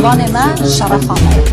میزبان من شرفانه.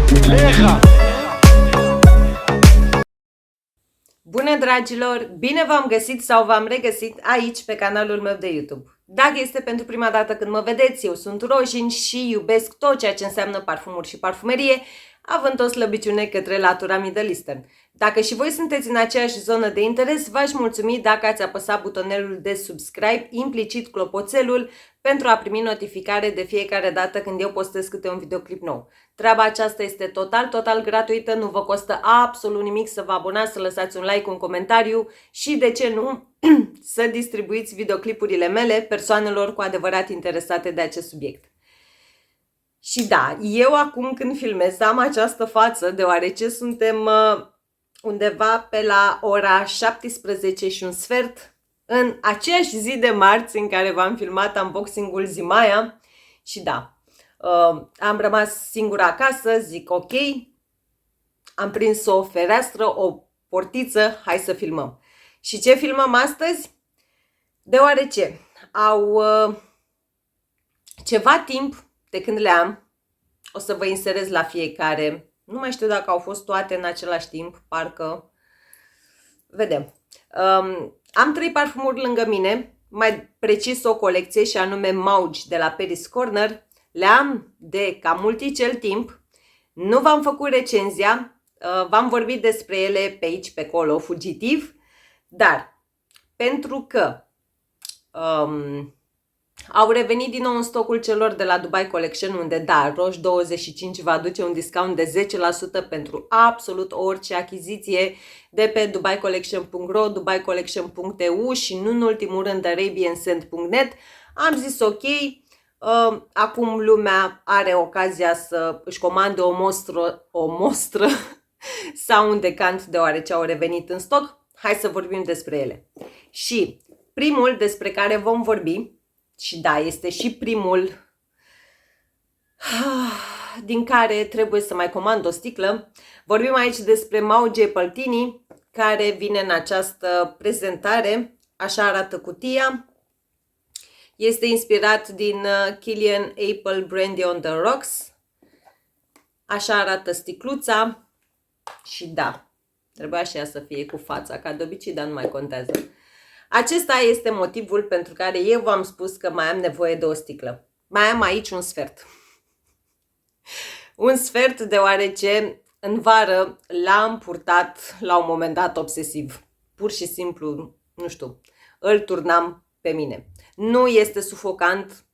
Bună dragilor! Bine v-am găsit sau v-am regăsit aici pe canalul meu de YouTube. Dacă este pentru prima dată când mă vedeți, eu sunt Rojin și iubesc tot ceea ce înseamnă parfumuri și parfumerie, având o slăbiciune către latura Middle Eastern. Dacă și voi sunteți în aceeași zonă de interes, v-aș mulțumi dacă ați apăsat butonelul de subscribe, implicit clopoțelul, pentru a primi notificare de fiecare dată când eu postez câte un videoclip nou. Treaba aceasta este total gratuită, nu vă costă absolut nimic să vă abonați, să lăsați un like, un comentariu și, de ce nu, să distribuiți videoclipurile mele persoanelor cu adevărat interesate de acest subiect. Și da, eu acum când filmez am această față deoarece suntem undeva pe la ora 17 și un sfert în aceeași zi de marți în care v-am filmat unboxing-ul Zimaia și da, am rămas singură acasă, zic ok, am prins o fereastră, o portiță, hai să filmăm. Și ce filmăm astăzi? Deoarece au ceva timp de când le am, o să vă inserez la fiecare, nu mai știu dacă au fost toate în același timp, parcă, vedem. Am 3 parfumuri lângă mine, mai precis o colecție și anume Mauge de la Paris Corner. Le am de cam multicel timp, nu v-am făcut recenzia, v-am vorbit despre ele pe aici, pe acolo, fugitiv, dar pentru că au revenit din nou în stocul celor de la Dubai Collection, unde, da, Roș25 va aduce un discount de 10% pentru absolut orice achiziție de pe dubaicollection.ro, dubaicollection.eu și, nu în ultimul rând, arabianscent.net. Am zis ok, acum lumea are ocazia să își comande o mostră sau un decant deoarece au revenit în stoc. Hai să vorbim despre ele. Și primul despre care vom vorbi, și da, este și primul din care trebuie să mai comand o sticlă. Vorbim aici despre Mauge Paltini, care vine în această prezentare. Așa arată cutia. Este inspirat din Kilian Apple Brandy on the Rocks. Așa arată sticluța. Și da, trebuia și ea să fie cu fața, ca de obicei, dar nu mai contează. Acesta este motivul pentru care eu v-am spus că mai am nevoie de o sticlă. Mai am aici un sfert. Un sfert deoarece în vară l-am purtat la un moment dat obsesiv. Pur și simplu, nu știu, îl turnam pe mine. Nu este sufocant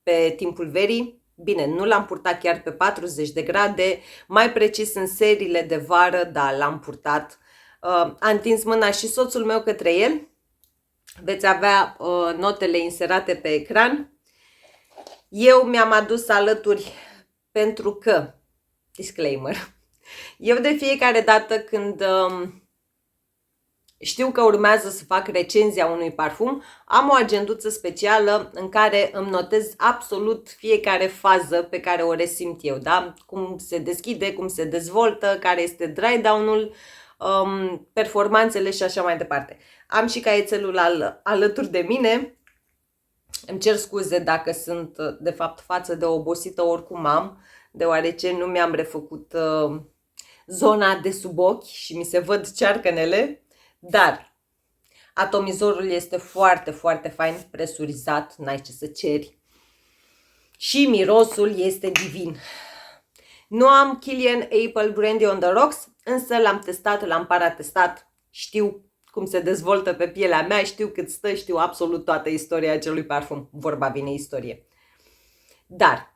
pe timpul verii. Bine, nu l-am purtat chiar pe 40 de grade, mai precis în seriile de vară, dar l-am purtat. A întins mâna și soțul meu către el. Veți avea notele inserate pe ecran. Eu mi-am adus alături pentru că, disclaimer, eu de fiecare dată când știu că urmează să fac recenzia unui parfum, am o agenduță specială în care îmi notez absolut fiecare fază pe care o resimt eu, da? Cum se deschide, cum se dezvoltă, care este dry down-ul, performanțele și așa mai departe. Am și caietelul alături de mine. Îmi cer scuze dacă sunt de fapt față de obosită, oricum am, deoarece nu mi-am refăcut zona de sub ochi și mi se văd cearcănele, dar atomizorul este foarte fain, presurizat, n-ai ce să ceri. Și mirosul este divin. Nu am Kilian Apple Brandy on the Rocks, însă l-am testat, l-am paratestat, știu cum se dezvoltă pe pielea mea, știu cât stă, știu absolut toată istoria acelui parfum. Vorba vine istorie. Dar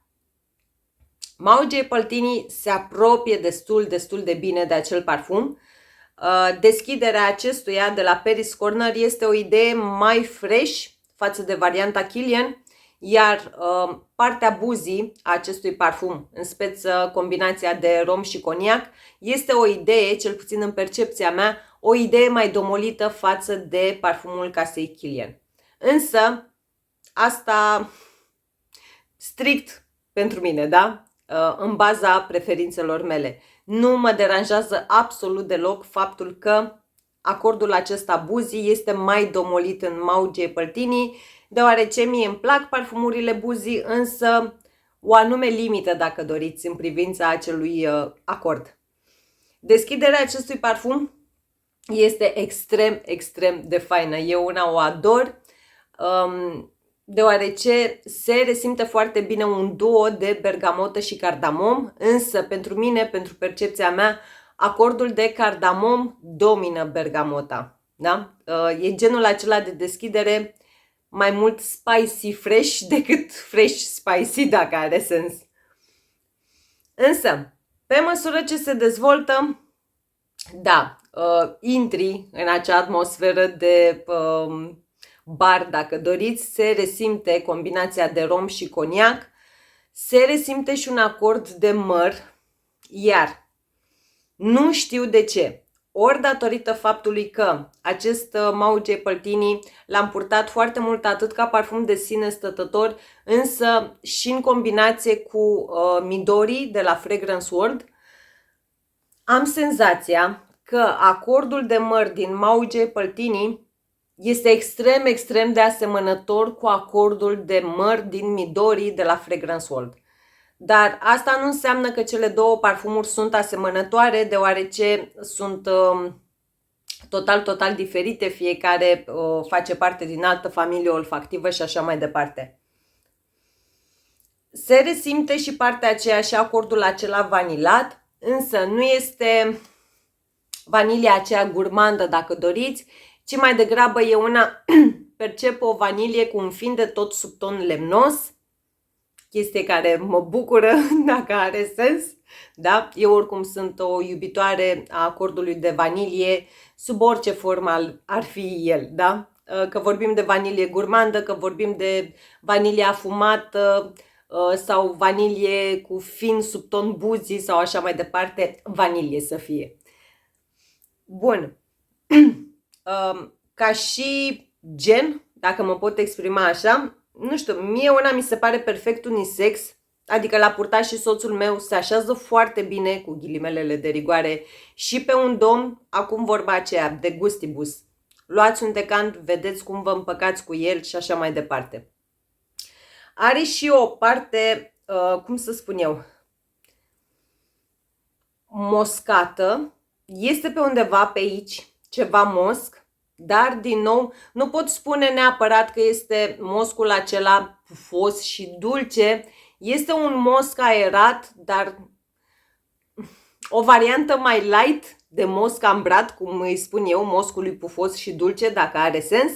Mauge Paltini se apropie destul de bine de acel parfum. Deschiderea acestuia de la Paris Corner este o idee mai fresh față de varianta Kilian, iar partea buzii a acestui parfum, în speță combinația de rom și coniac, este o idee, cel puțin în percepția mea, o idee mai domolită față de parfumul casei Kilian. Însă, asta strict pentru mine, da? În baza preferințelor mele. Nu mă deranjează absolut deloc faptul că acordul acesta buzii este mai domolit în Mauge Paltini, deoarece mie îmi plac parfumurile buzii, însă o anume limită, dacă doriți, în privința acelui acord. Deschiderea acestui parfum este extrem, extrem de faină. Eu una o ador, deoarece se resimte foarte bine un duo de bergamotă și cardamom, însă pentru mine, pentru percepția mea, acordul de cardamom domină bergamota. Da? E genul acela de deschidere mai mult spicy fresh decât fresh spicy, dacă are sens. Însă, pe măsură ce se dezvoltă, da, intri în acea atmosferă de bar, dacă doriți, se resimte combinația de rom și coniac, se resimte și un acord de măr, iar nu știu de ce, ori datorită faptului că acest Maui J. Paltini l-am purtat foarte mult atât ca parfum de sine stătător, însă și în combinație cu Midori de la Fragrance World, am senzația că acordul de măr din Maui J. Paltini este extrem, extrem de asemănător cu acordul de măr din Midori de la Fragrance World. Dar asta nu înseamnă că cele două parfumuri sunt asemănătoare, deoarece sunt total diferite, fiecare face parte din altă familie olfactivă și așa mai departe. Se resimte și partea aceea și acordul acela vanilat, însă nu este vanilia aceea gurmandă, dacă doriți, ci mai degrabă e una, percep o vanilie cu un fin de tot sub ton lemnos, chestie care mă bucură, dacă are sens, da? Eu oricum sunt o iubitoare a acordului de vanilie, sub orice formă ar fi el, da? Că vorbim de vanilie gurmandă, că vorbim de vanilie afumată sau vanilie cu fin sub ton buzii sau așa mai departe, vanilie să fie. Bun. Ca și gen, dacă mă pot exprima așa, nu știu, mie una mi se pare perfect unisex, adică l-a purtat și soțul meu, se așează foarte bine, cu ghilimelele de rigoare, și pe un domn, acum vorba aceea, de gustibus. Luați un decant, vedeți cum vă împăcați cu el și așa mai departe. Are și o parte, cum să spun eu, moscată, este pe undeva pe aici ceva mosc, dar din nou nu pot spune neapărat că este moscul acela pufos și dulce, este un mosc aerat, dar o variantă mai light de mosc ambrat, cum îi spun eu, moscului pufos și dulce, dacă are sens.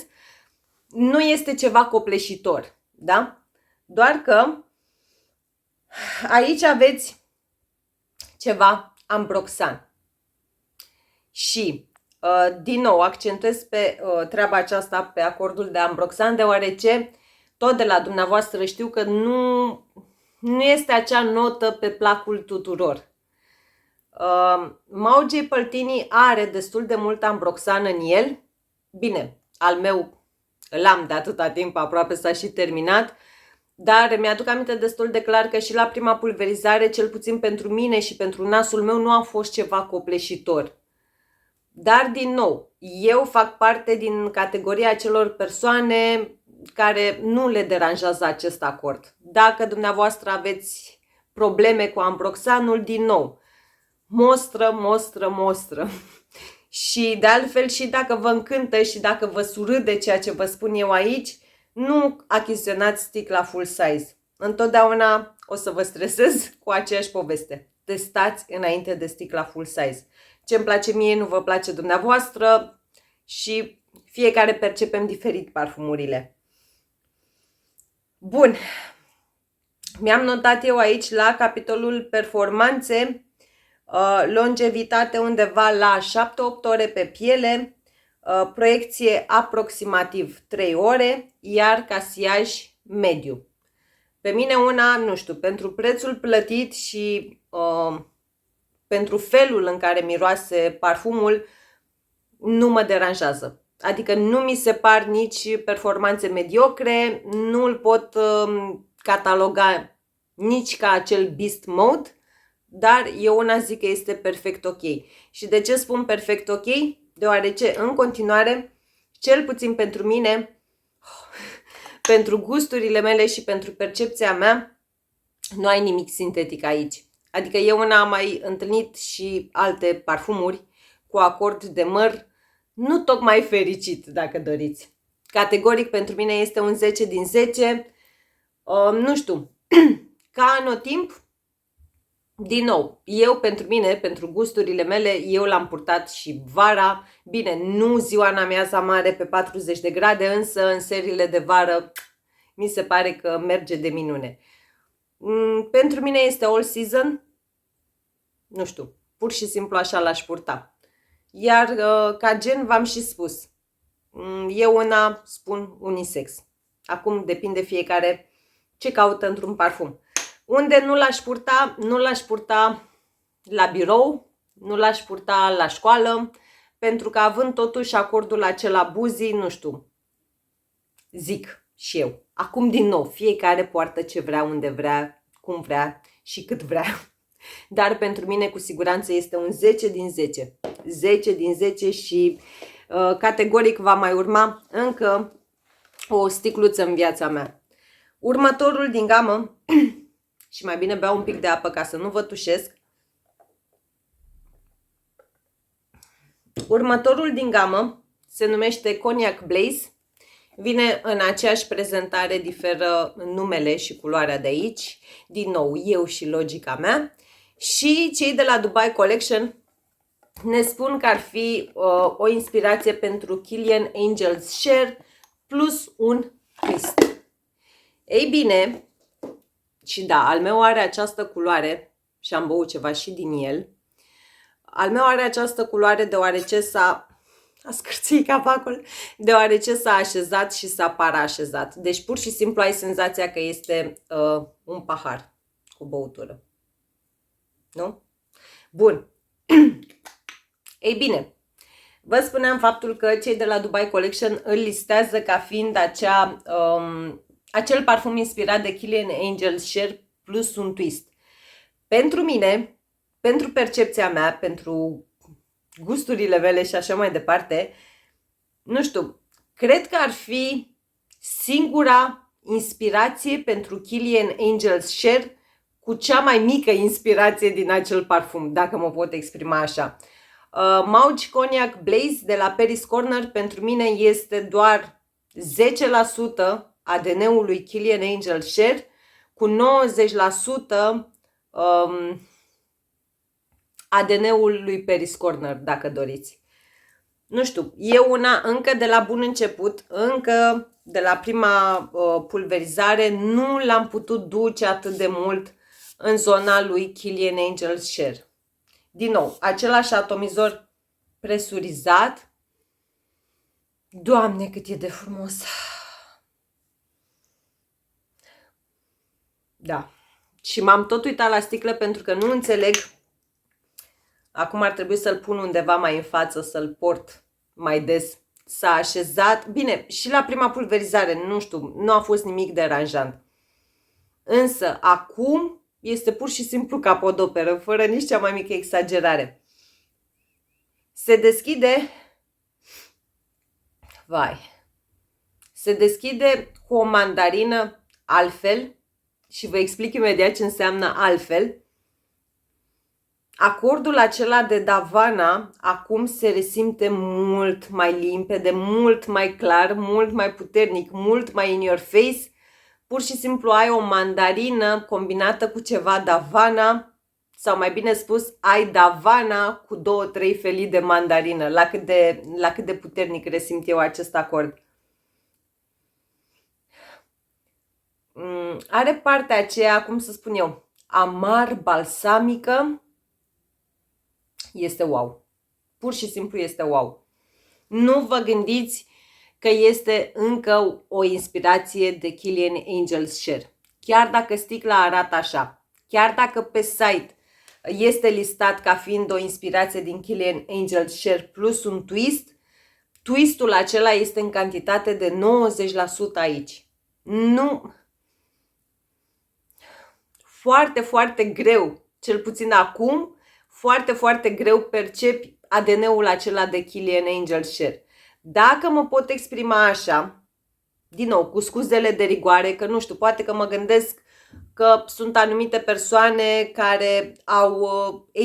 Nu este ceva copleșitor, da? Doar că aici aveți ceva ambroxan. Și, din nou, accentuez pe treaba aceasta, pe acordul de ambroxan, deoarece tot de la dumneavoastră știu că nu este acea notă pe placul tuturor. Maui J. Paltini are destul de mult ambroxan în el. Bine, al meu l-am de atâta timp, aproape s-a și terminat, dar mi-aduc aminte destul de clar că și la prima pulverizare, cel puțin pentru mine și pentru nasul meu, nu a fost ceva copleșitor. Dar, din nou, eu fac parte din categoria acelor persoane care nu le deranjează acest acord. Dacă dumneavoastră aveți probleme cu ambroxanul, din nou, mostră. Și de altfel, și dacă vă încântă și dacă vă surâde ceea ce vă spun eu aici, nu achiziționați sticla full size. Întotdeauna o să vă stresez cu aceeași poveste. Testați înainte de sticla full size. Ce îmi place mie nu vă place dumneavoastră și fiecare percepem diferit parfumurile. Bun. Mi-am notat eu aici la capitolul performanțe, longevitate undeva la 7-8 ore pe piele, proiecție aproximativ 3 ore, iar casiaj mediu. Pe mine una, nu știu, pentru prețul plătit și pentru felul în care miroase parfumul, nu mă deranjează. Adică nu mi se par nici performanțe mediocre, nu îl pot cataloga nici ca acel beast mode, dar eu una zic că este perfect ok. Și de ce spun perfect ok? Deoarece în continuare, cel puțin pentru mine, pentru gusturile mele și pentru percepția mea, Nu ai nimic sintetic aici. Adică eu am mai întâlnit și alte parfumuri cu acord de măr nu tocmai fericit, dacă doriți. Categoric pentru mine este un 10 din 10. Nu știu, ca anotimp, din nou, eu pentru mine, pentru gusturile mele, eu l-am purtat și vara. Bine, nu ziua în amiaza mare pe 40 de grade, însă în seriile de vară mi se pare că merge de minune. Pentru mine este all season, nu știu, pur și simplu așa l-aș purta. Iar ca gen v-am și spus, eu una spun unisex. Acum depinde fiecare ce caută într-un parfum. Unde nu l-aș purta? Nu l-aș purta la birou, nu l-aș purta la școală, pentru că având totuși acordul acela buzii, nu știu, zic și eu. Acum din nou, fiecare poartă ce vrea, unde vrea, cum vrea și cât vrea. Dar pentru mine cu siguranță este un 10 din 10. 10 din 10 și categoric va mai urma încă o sticluță în viața mea. Următorul din gamă, și mai bine beau un pic de apă ca să nu vă tușesc. Următorul din gamă se numește Cognac Blaze. Vine în aceeași prezentare, diferă numele și culoarea de aici. Din nou, eu și logica mea. Și cei de la Dubai Collection ne spun că ar fi o inspirație pentru Kilian Angels Share plus un twist. Ei bine, și da, al meu are această culoare și am băut ceva și din el. Al meu are această culoare deoarece a scârțit capacul, deoarece s-a așezat și s-a parașezat. Deci pur și simplu ai senzația că este un pahar cu băutură. Nu? Bun. Ei bine, vă spuneam faptul că cei de la Dubai Collection îl listează ca fiind acel parfum inspirat de Kilian Angels Share plus un twist. Pentru mine, pentru percepția mea, pentru gusturile mele și așa mai departe, nu știu, cred că ar fi singura inspirație pentru Kilian Angels Share cu cea mai mică inspirație din acel parfum, dacă mă pot exprima așa. Mauj Cognac Blaze de la Paris Corner pentru mine este doar 10% ADN-ul lui Kilian Angels Share cu 90% ADN-ul lui Paris Corner, dacă doriți. Nu știu, eu una încă de la bun început, încă de la prima pulverizare, nu l-am putut duce atât de mult în zona lui Kilian Angels Share. Din nou, același atomizor presurizat. Doamne, cât e de frumos! Da. Și m-am tot uitat la sticlă pentru că nu înțeleg. Acum ar trebui să-l pun undeva mai în față, să-l port mai des. S-a așezat. Bine, și la prima pulverizare, nu știu, nu a fost nimic deranjant. Însă, acum este pur și simplu capodoperă, fără nici cea mai mică exagerare. Se deschide... Vai! Se deschide cu o mandarină altfel și vă explic imediat ce înseamnă altfel. Acordul acela de Davana acum se resimte mult mai limpede, mult mai clar, mult mai puternic, mult mai in your face. Pur și simplu ai o mandarină combinată cu ceva Davana, sau mai bine spus, ai Davana cu 2-3 felii de mandarină. La cât de puternic resimt eu acest acord. Are partea aceea, cum să spun eu, amar balsamică. Este wow. Pur și simplu este wow. Nu vă gândiți că este încă o inspirație de Kilian Angels Share. Chiar dacă sticla arată așa, chiar dacă pe site este listat ca fiind o inspirație din Kilian Angels Share plus un twist, twistul acela este în cantitate de 90% aici. Nu... Foarte, foarte greu, cel puțin acum, foarte, foarte greu percepi ADN-ul acela de Kilian Angels Share. Dacă mă pot exprima așa, din nou, cu scuzele de rigoare, că nu știu, poate că mă gândesc că sunt anumite persoane care au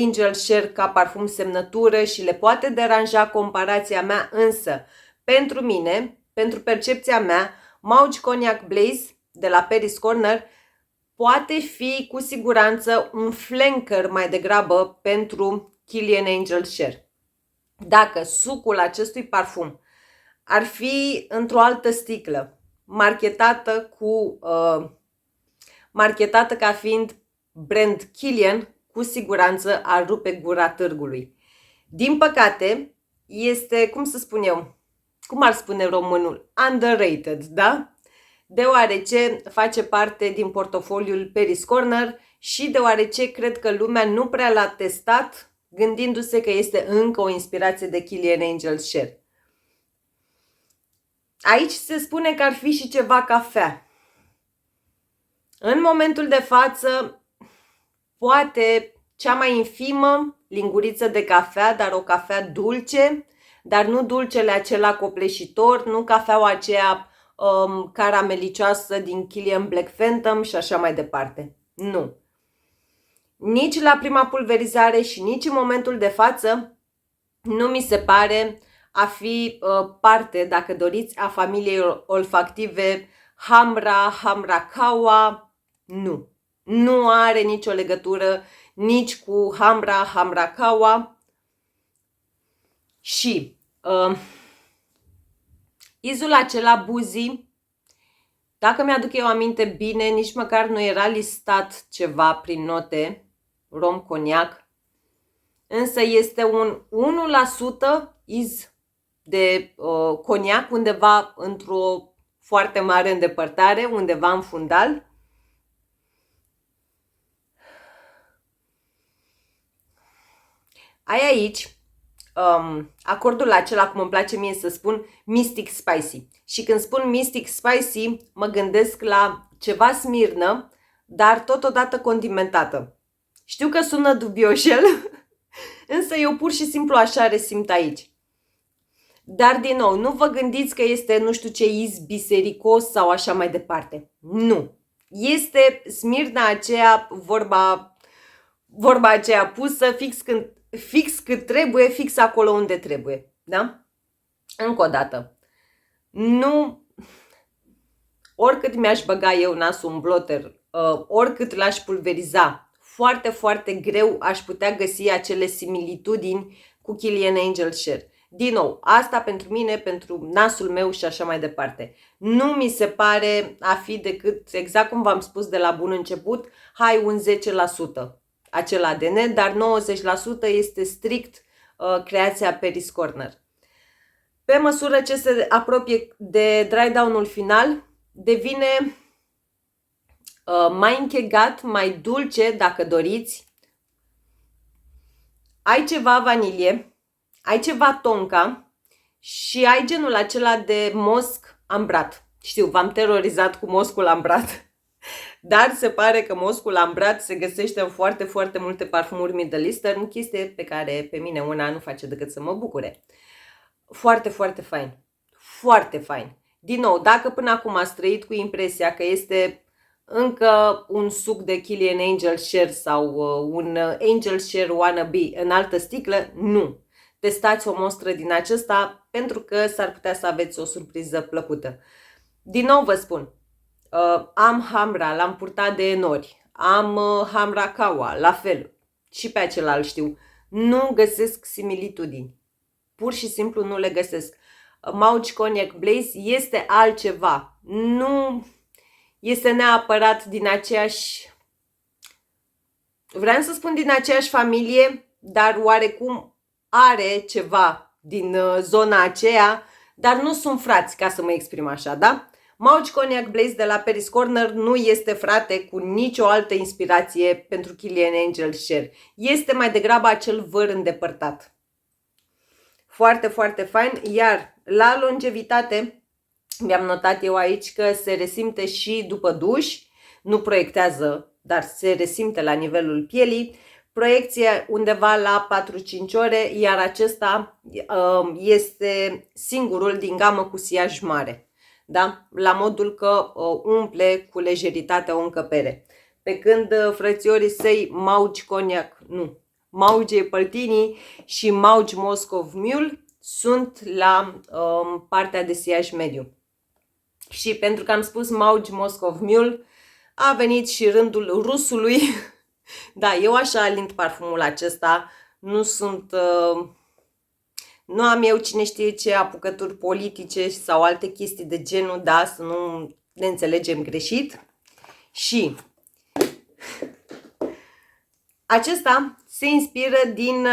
Angel Share ca parfum semnătură și le poate deranja comparația mea, însă pentru mine, pentru percepția mea, Mauj Cognac Blaze de la Paris Corner poate fi cu siguranță un flanker mai degrabă pentru Kilian Angel Share. Dacă sucul acestui parfum ar fi într-o altă sticlă, marchetată ca fiind brand Kilian, cu siguranță ar rupe gura târgului. Din păcate, este, cum să spun eu, cum ar spune românul, underrated, da? Deoarece face parte din portofoliul Paris Corner și deoarece cred că lumea nu prea l-a testat, gândindu-se că este încă o inspirație de Kilian Angel Share. Aici se spune că ar fi și ceva cafea. În momentul de față, poate cea mai infimă linguriță de cafea, dar o cafea dulce, dar nu dulcele acela copleșitor, nu cafeaua aceea caramelicioasă din Kilian Black Phantom și așa mai departe. Nu. Nici la prima pulverizare și nici în momentul de față nu mi se pare a fi parte, dacă doriți, a familiei olfactive Hamra Kawa. Nu. Nu are nicio legătură nici cu Hamra Kawa. Și izul acela Boozy, dacă mi-aduc eu aminte bine, nici măcar nu era listat ceva prin note, rom coniac, însă este un 1% iz de coniac undeva într-o foarte mare îndepărtare, undeva în fundal. Ai aici acordul acela, cum îmi place mie să spun, Mystic Spicy. Și când spun Mystic Spicy, mă gândesc la ceva smirnă, dar totodată condimentată. Știu că sună dubioșel, însă eu pur și simplu așa resimt aici. Dar din nou, nu vă gândiți că este nu știu ce iz bisericos sau așa mai departe. Nu. Este smirna aceea, vorba aceea pusă fix cât trebuie, fix acolo unde trebuie. Da? Încă o dată. Nu, oricât mi-aș băga eu nasul în blotter, oricât l-aș pulveriza, foarte, foarte greu aș putea găsi acele similitudini cu Kilian Angel Share. Din nou, asta pentru mine, pentru nasul meu și așa mai departe. Nu mi se pare a fi decât, exact cum v-am spus de la bun început, hai un 10% acel ADN, dar 90% este strict creația Paris Corner. Pe măsură ce se apropie de dry down-ul final, devine mai închegat, mai dulce, dacă doriți. Ai ceva vanilie, ai ceva tonka și ai genul acela de mosc ambrat. Știu, v-am terorizat cu moscul ambrat. Dar se pare că moscul ambrat se găsește în foarte, foarte multe parfumuri Middle Eastern, chestie pe care pe mine una nu face decât să mă bucure. Foarte, foarte fain. Foarte fain. Din nou, dacă până acum ați trăit cu impresia că este încă un suc de Kilian Angel Share sau un Angel Share wannabe în altă sticlă, nu. Testați o mostră din acesta pentru că s-ar putea să aveți o surpriză plăcută. Din nou vă spun, am Hamra, l-am purtat de nori, am Hamra Kawa, la fel, și pe acela știu. Nu găsesc similitudini. Pur și simplu nu le găsesc. Mauj Cognac Blaze este altceva. Nu este neapărat din aceeași, vreau să spun din aceeași familie, dar oarecum are ceva din zona aceea, dar nu sunt frați, ca să mă exprim așa, da? Mauj Cognac Blaze de la Paris Corner nu este frate cu nicio altă inspirație pentru Kilian Angel Share. Este mai degrabă acel văr îndepărtat. Foarte, foarte fain, iar la longevitate mi-am notat eu aici că se resimte și după duș, nu proiectează, dar se resimte la nivelul pielii, proiecție undeva la 4-5 ore, iar acesta este singurul din gamă cu siaj mare, da? La modul că umple cu lejeritate o încăpere. pe când frățiorii săi Mauge Cognac, nu, Mauge Păltini și Mauge Moscov Mule sunt la partea de siaj mediu. Și pentru că am spus Mauge Moscov Mule, a venit și rândul rusului. Da, eu așa alint parfumul acesta, nu sunt... Nu am eu cine știe ce apucături politice sau alte chestii de genul, da, să nu ne înțelegem greșit. Și acesta se inspiră din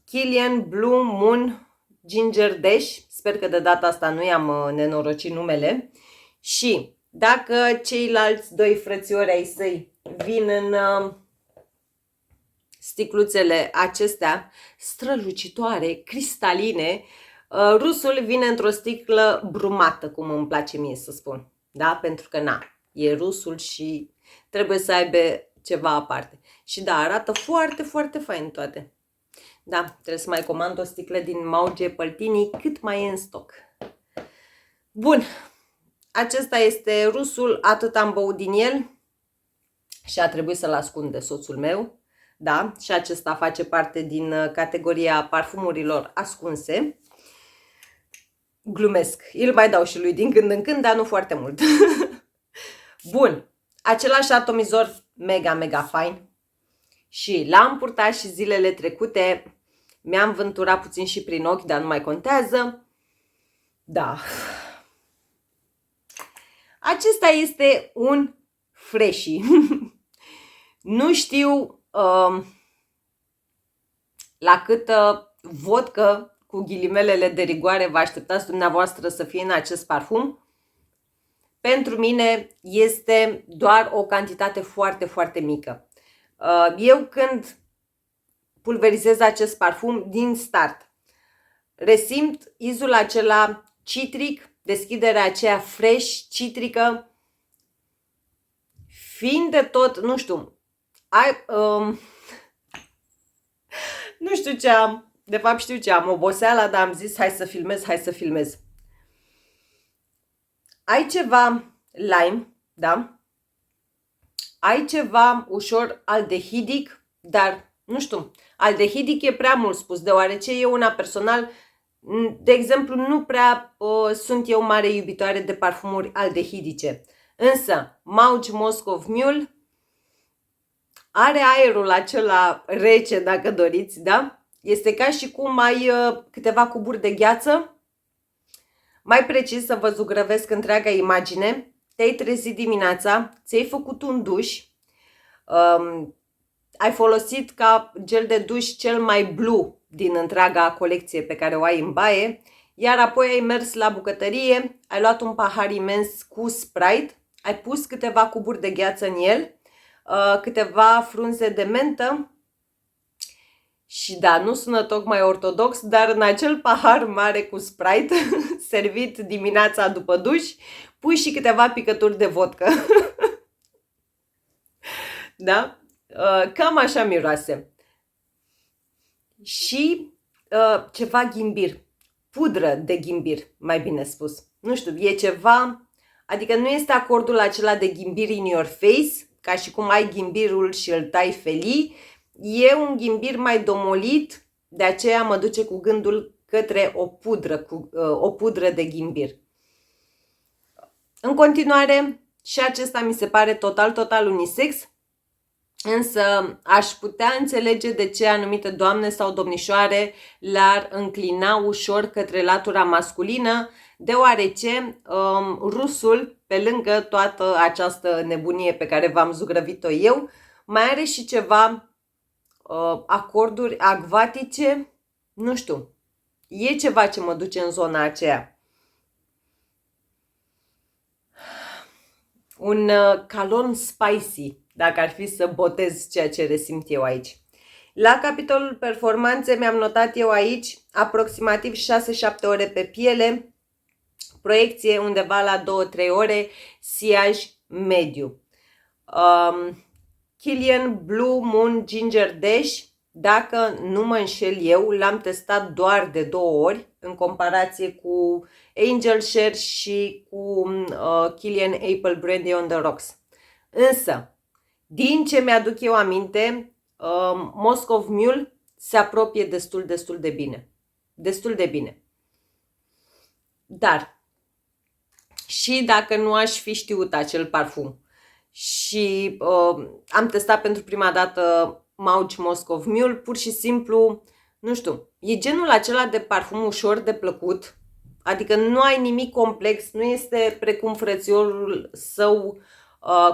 Kilian Blue Moon Ginger Dash. Sper că de data asta nu i-am nenorocit numele. Și dacă ceilalți doi frățiori ai săi vin în sticluțele acestea strălucitoare, cristaline, rusul vine într-o sticlă brumată, cum îmi place mie să spun. Da? Pentru că na, e rusul și trebuie să aibă ceva aparte. Și da, arată foarte, foarte fain toate. Da, trebuie să mai comand o sticlă din Mauge Păltini cât mai e în stoc. Bun, acesta este rusul, atât am băut din el și a trebuit să-l ascund de soțul meu. Da, și acesta face parte din categoria parfumurilor ascunse. Glumesc, îl mai dau și lui din când în când, dar nu foarte mult. Bun, același atomizor mega, mega fain. Și l-am purtat și zilele trecute. Mi-am vânturat puțin și prin ochi, dar nu mai contează. Da. Acesta este un freshie. Nu știu la câtă vodcă, cu ghilimelele de rigoare, vă așteptați dumneavoastră să fie în acest parfum. Pentru mine este doar o cantitate foarte, foarte mică. Eu când pulverizez acest parfum din start, resimt izul acela citric, deschiderea aceea fresh, citrică, fiind de tot, nu știu, nu știu ce am, de fapt știu ce am, oboseala, dar am zis hai să filmez. Ai ceva lime, da? Ai ceva ușor aldehidic, dar nu știu, aldehidic e prea mult spus, deoarece eu una personal, de exemplu, nu prea sunt eu mare iubitoare de parfumuri aldehidice. Însă, Mauge Moscov Mule are aerul acela rece, dacă doriți, da? Este ca și cum ai câteva cuburi de gheață. Mai precis, să vă zugrăvesc întreaga imagine. Te-ai trezit dimineața, ți-ai făcut un duș, ai folosit ca gel de duș cel mai blue din întreaga colecție pe care o ai în baie, iar apoi ai mers la bucătărie, ai luat un pahar imens cu Sprite, ai pus câteva cuburi de gheață în el, câteva frunze de mentă și da, nu sună tocmai ortodox, dar în acel pahar mare cu Sprite, servit dimineața după duș, pui și câteva picături de vodcă. Da? Cam așa miroase. Și ceva ghimbir, pudră de ghimbir, mai bine spus. Nu știu, e ceva, adică nu este acordul acela de ghimbir in your face, ca și cum ai ghimbirul și îl tai felii. E un ghimbir mai domolit, de aceea mă duce cu gândul către o pudră de ghimbir. În continuare, și acesta mi se pare total unisex, însă aș putea înțelege de ce anumite doamne sau domnișoare l-ar înclina ușor către latura masculină, deoarece rusul, pe lângă toată această nebunie pe care v-am zugrăvit-o eu, mai are și ceva acorduri acvatice, nu știu, e ceva ce mă duce în zona aceea. Un calon spicy, dacă ar fi să botez ceea ce resimt eu aici. La capitolul performanțe mi-am notat eu aici aproximativ 6-7 ore pe piele, proiecție undeva la 2-3 ore, siaj mediu. Kilian Blue Moon Ginger Dash, dacă nu mă înșel eu, l-am testat doar de 2 ori în comparație cu Angel Share și cu Kilian Apple Brandy on the Rocks. Însă, Din ce mi-aduc eu aminte, Moscow Mule se apropie destul de bine. Destul de bine. Dar, și dacă nu aș fi știut acel parfum și am testat pentru prima dată Mauch Moscow Mule, pur și simplu, nu știu, e genul acela de parfum ușor de plăcut, adică nu ai nimic complex, nu este precum frățiorul său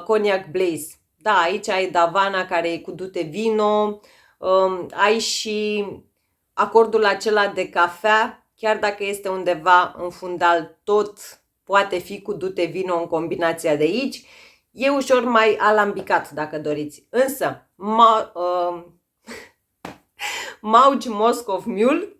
Cognac Blaze. Da, aici ai Davana care e cu Dute Vino, ai și acordul acela de cafea, chiar dacă este undeva în fundal, tot poate fi cu Dute Vino în combinația de aici. E ușor mai alambicat, dacă doriți. Însă, Mauch Moscow Mule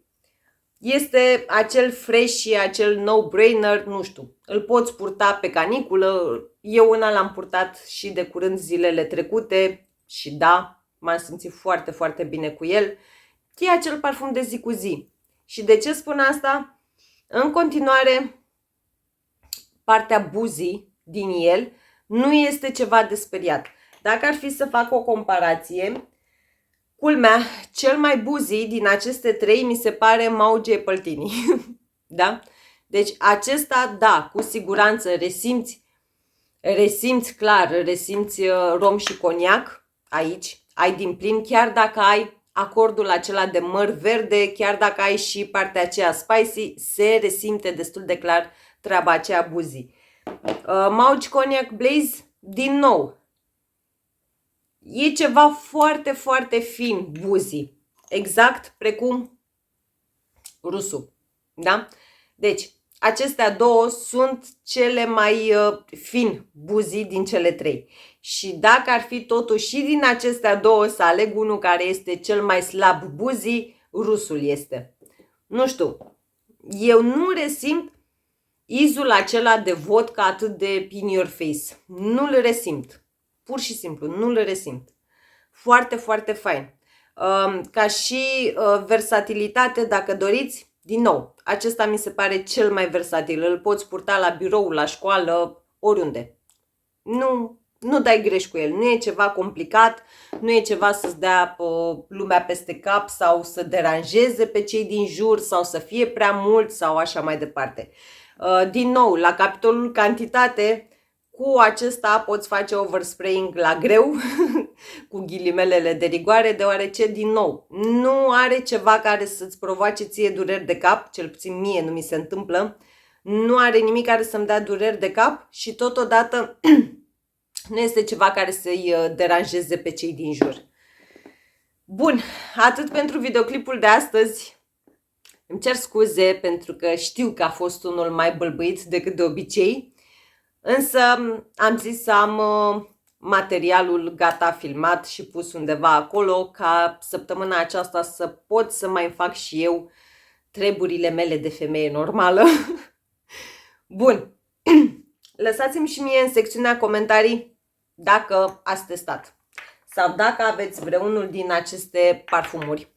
este acel fresh și acel no-brainer, nu știu, îl poți purta pe caniculă. Eu una l-am purtat și de curând zilele trecute și da, m-am simțit foarte, foarte bine cu el. E acel parfum de zi cu zi. Și de ce spun asta? În continuare, partea buzii din el nu este ceva de speriat. Dacă ar fi să fac o comparație, culmea, cel mai buzii din aceste trei mi se pare Mauge Păltini. Da? Deci acesta, da, cu siguranță resimți clar, resimți rom și coniac aici, ai din plin, chiar dacă ai acordul acela de măr verde, chiar dacă ai și partea aceea spicy, se resimte destul de clar treaba aceea buzii. Mauch Cognac Blaze, din nou, e ceva foarte, foarte fin buzii, exact precum rusul, da? Deci, acestea două sunt cele mai fin buzii din cele trei. Și dacă ar fi totuși și din acestea două să aleg unul care este cel mai slab buzii, rusul este. Nu știu, eu nu resimt izul acela de vodka atât de in your face. Nu-l resimt. Pur și simplu, nu-l resimt. Foarte, foarte fain. Ca și versatilitate, dacă doriți, din nou, acesta mi se pare cel mai versatil. Îl poți purta la birou, la școală, oriunde. Nu dai greș cu el. Nu e ceva complicat, nu e ceva să-ți dea lumea peste cap sau să deranjeze pe cei din jur sau să fie prea mult sau așa mai departe. Din nou, la capitolul cantitate, cu acesta poți face overspraying la greu, cu ghilimelele de rigoare, deoarece, din nou, nu are ceva care să-ți provoace ție dureri de cap, cel puțin mie nu mi se întâmplă, nu are nimic care să-mi dea dureri de cap și totodată nu este ceva care să-i deranjeze pe cei din jur. Bun, atât pentru videoclipul de astăzi. Îmi cer scuze pentru că știu că a fost unul mai bâlbâit decât de obicei, însă am zis să am materialul gata filmat și pus undeva acolo ca săptămâna aceasta să pot să mai fac și eu treburile mele de femeie normală. Bun, lăsați-mi și mie în secțiunea comentarii dacă ați testat sau dacă aveți vreunul din aceste parfumuri.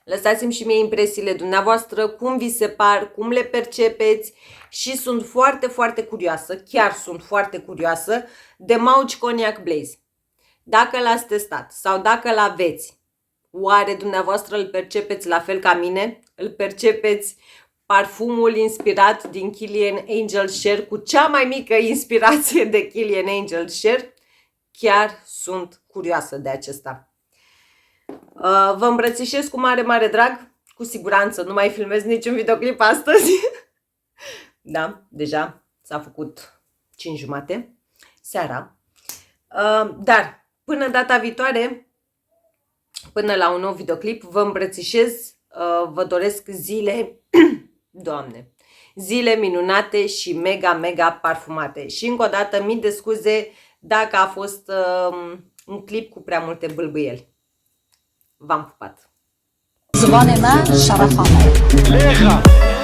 Lăsați-mi și mie impresiile dumneavoastră, cum vi se par, cum le percepeți și sunt foarte, foarte curioasă, chiar sunt foarte curioasă de Mauch Cognac Blaze. Dacă l-ați testat sau dacă l-aveți, oare dumneavoastră îl percepeți la fel ca mine? Îl percepeți parfumul inspirat din Kilian Angel Share cu cea mai mică inspirație de Kilian Angel Share? Chiar sunt curioasă de acesta. Vă îmbrățișez cu mare, mare drag. Cu siguranță nu mai filmez niciun videoclip astăzi. Da, deja s-a făcut 5:30 seara. Dar până data viitoare, până la un nou videoclip, vă îmbrățișez. Vă doresc zile, Doamne, zile minunate și mega, mega parfumate. Și încă o dată mii de scuze dacă a fost un clip cu prea multe bâlbâieli. V-am pupat! زبان من شرف آمد